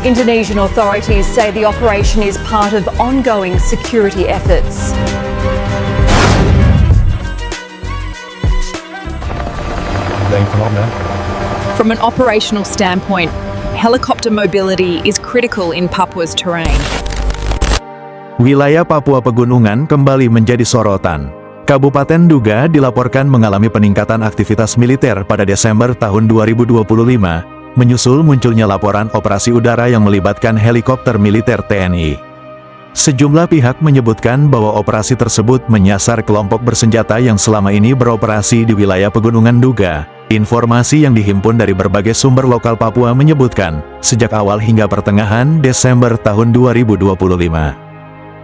Indonesian authorities say the operation is part of ongoing security efforts. From an operational standpoint, helicopter mobility is critical in Papua's terrain. Wilayah Papua Pegunungan kembali menjadi sorotan. Kabupaten Nduga dilaporkan mengalami peningkatan aktivitas militer pada Desember tahun 2025, menyusul munculnya laporan operasi udara yang melibatkan helikopter militer TNI. Sejumlah pihak menyebutkan bahwa operasi tersebut menyasar kelompok bersenjata yang selama ini beroperasi di wilayah Pegunungan Nduga. Informasi yang dihimpun dari berbagai sumber lokal Papua menyebutkan, sejak awal hingga pertengahan Desember tahun 2025.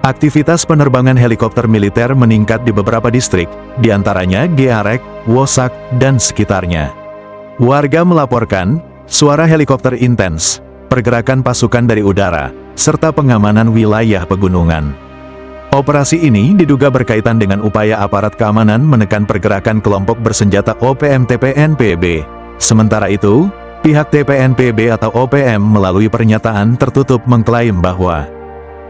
Aktivitas penerbangan helikopter militer meningkat di beberapa distrik, diantaranya Gearek, Wosak, dan sekitarnya. Warga melaporkan, suara helikopter intens, pergerakan pasukan dari udara, serta pengamanan wilayah pegunungan. Operasi ini diduga berkaitan dengan upaya aparat keamanan menekan pergerakan kelompok bersenjata OPM TPNPB. Sementara itu, pihak TPNPB atau OPM melalui pernyataan tertutup mengklaim bahwa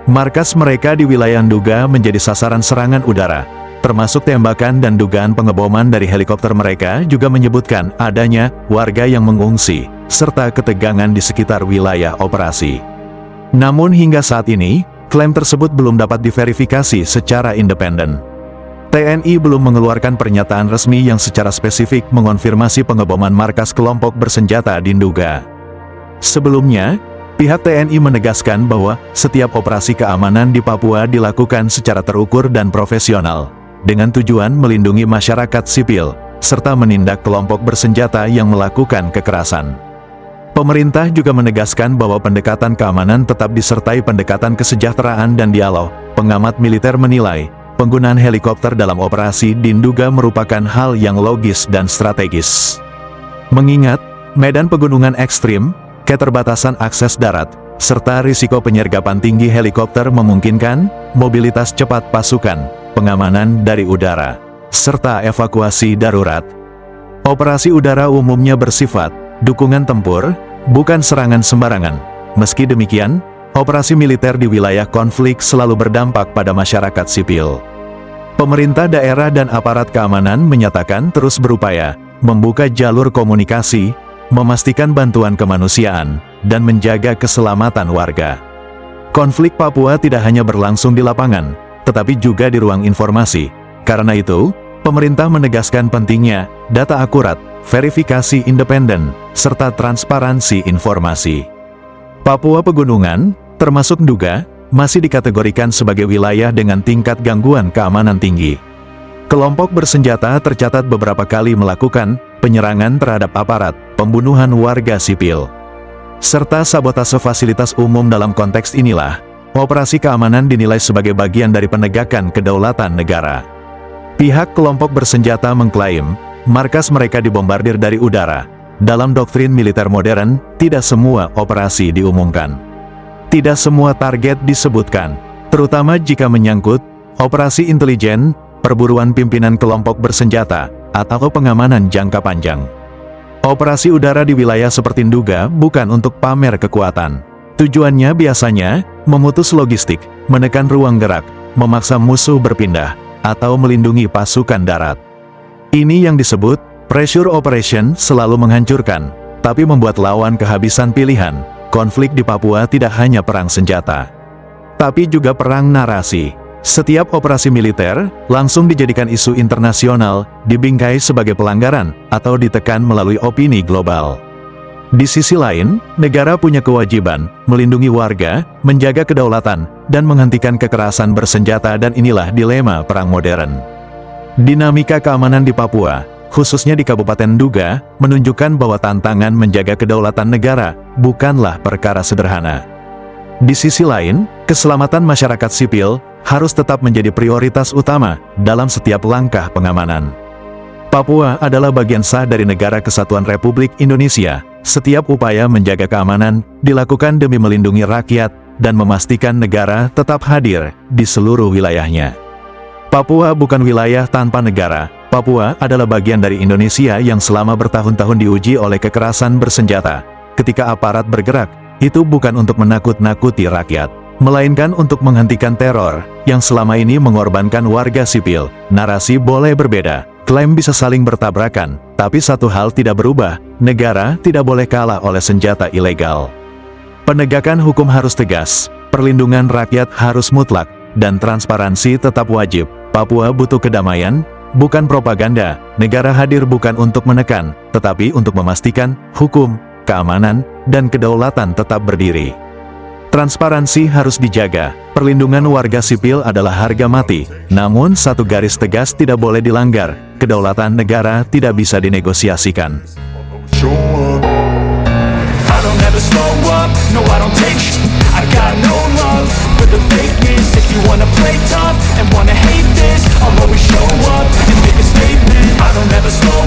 markas mereka di wilayah Nduga menjadi sasaran serangan udara, termasuk tembakan dan dugaan pengeboman dari helikopter. Mereka juga menyebutkan adanya warga yang mengungsi, serta ketegangan di sekitar wilayah operasi. Namun hingga saat ini, klaim tersebut belum dapat diverifikasi secara independen. TNI belum mengeluarkan pernyataan resmi yang secara spesifik mengonfirmasi pengeboman markas kelompok bersenjata di Nduga. Sebelumnya, pihak TNI menegaskan bahwa setiap operasi keamanan di Papua dilakukan secara terukur dan profesional, dengan tujuan melindungi masyarakat sipil, serta menindak kelompok bersenjata yang melakukan kekerasan. Pemerintah juga menegaskan bahwa pendekatan keamanan tetap disertai pendekatan kesejahteraan dan dialog. Pengamat militer menilai, penggunaan helikopter dalam operasi di Nduga merupakan hal yang logis dan strategis. Mengingat medan pegunungan ekstrim, keterbatasan akses darat, serta risiko penyergapan tinggi helikopter memungkinkan mobilitas cepat pasukan, pengamanan dari udara, serta evakuasi darurat. Operasi udara umumnya bersifat dukungan tempur, bukan serangan sembarangan. Meski demikian, operasi militer di wilayah konflik selalu berdampak pada masyarakat sipil. Pemerintah daerah dan aparat keamanan menyatakan terus berupaya membuka jalur komunikasi, memastikan bantuan kemanusiaan, dan menjaga keselamatan warga. Konflik Papua tidak hanya berlangsung di lapangan, tetapi juga di ruang informasi. Karena itu, pemerintah menegaskan pentingnya data akurat, verifikasi independen, serta transparansi informasi. Papua Pegunungan, termasuk Nduga, masih dikategorikan sebagai wilayah dengan tingkat gangguan keamanan tinggi. Kelompok bersenjata tercatat beberapa kali melakukan penyerangan terhadap aparat, pembunuhan warga sipil, serta sabotase fasilitas umum. Dalam konteks inilah, operasi keamanan dinilai sebagai bagian dari penegakan kedaulatan negara. Pihak kelompok bersenjata mengklaim, markas mereka dibombardir dari udara. Dalam doktrin militer modern, tidak semua operasi diumumkan. Tidak semua target disebutkan, terutama jika menyangkut operasi intelijen, perburuan pimpinan kelompok bersenjata, atau pengamanan jangka panjang. Operasi udara di wilayah seperti Nduga bukan untuk pamer kekuatan. Tujuannya biasanya memutus logistik, menekan ruang gerak, memaksa musuh berpindah, atau melindungi pasukan darat. Ini yang disebut pressure operation, selalu menghancurkan, tapi membuat lawan kehabisan pilihan. Konflik di Papua tidak hanya perang senjata, tapi juga perang narasi. Setiap operasi militer langsung dijadikan isu internasional, dibingkai sebagai pelanggaran, atau ditekan melalui opini global. Di sisi lain, negara punya kewajiban melindungi warga, menjaga kedaulatan, dan menghentikan kekerasan bersenjata, dan inilah dilema perang modern. Dinamika keamanan di Papua, khususnya di Kabupaten Nduga, menunjukkan bahwa tantangan menjaga kedaulatan negara bukanlah perkara sederhana. Di sisi lain, keselamatan masyarakat sipil harus tetap menjadi prioritas utama dalam setiap langkah pengamanan. Papua adalah bagian sah dari Negara Kesatuan Republik Indonesia. Setiap upaya menjaga keamanan dilakukan demi melindungi rakyat dan memastikan negara tetap hadir di seluruh wilayahnya. Papua bukan wilayah tanpa negara. Papua adalah bagian dari Indonesia yang selama bertahun-tahun diuji oleh kekerasan bersenjata. Ketika aparat bergerak, itu bukan untuk menakut-nakuti rakyat, melainkan untuk menghentikan teror yang selama ini mengorbankan warga sipil. Narasi boleh berbeda, klaim bisa saling bertabrakan, tapi satu hal tidak berubah, negara tidak boleh kalah oleh senjata ilegal. Penegakan hukum harus tegas, perlindungan rakyat harus mutlak, dan transparansi tetap wajib. Papua butuh kedamaian, bukan propaganda. Negara hadir bukan untuk menekan, tetapi untuk memastikan hukum, keamanan, dan kedaulatan tetap berdiri. Transparansi harus dijaga, perlindungan warga sipil adalah harga mati, namun satu garis tegas tidak boleh dilanggar, kedaulatan negara tidak bisa dinegosiasikan. I don't ever slow up, no I don't take sh**. I got no love for the fakeness. If you wanna play tough and wanna hate this, I'll always show up and make a statement. I don't ever slow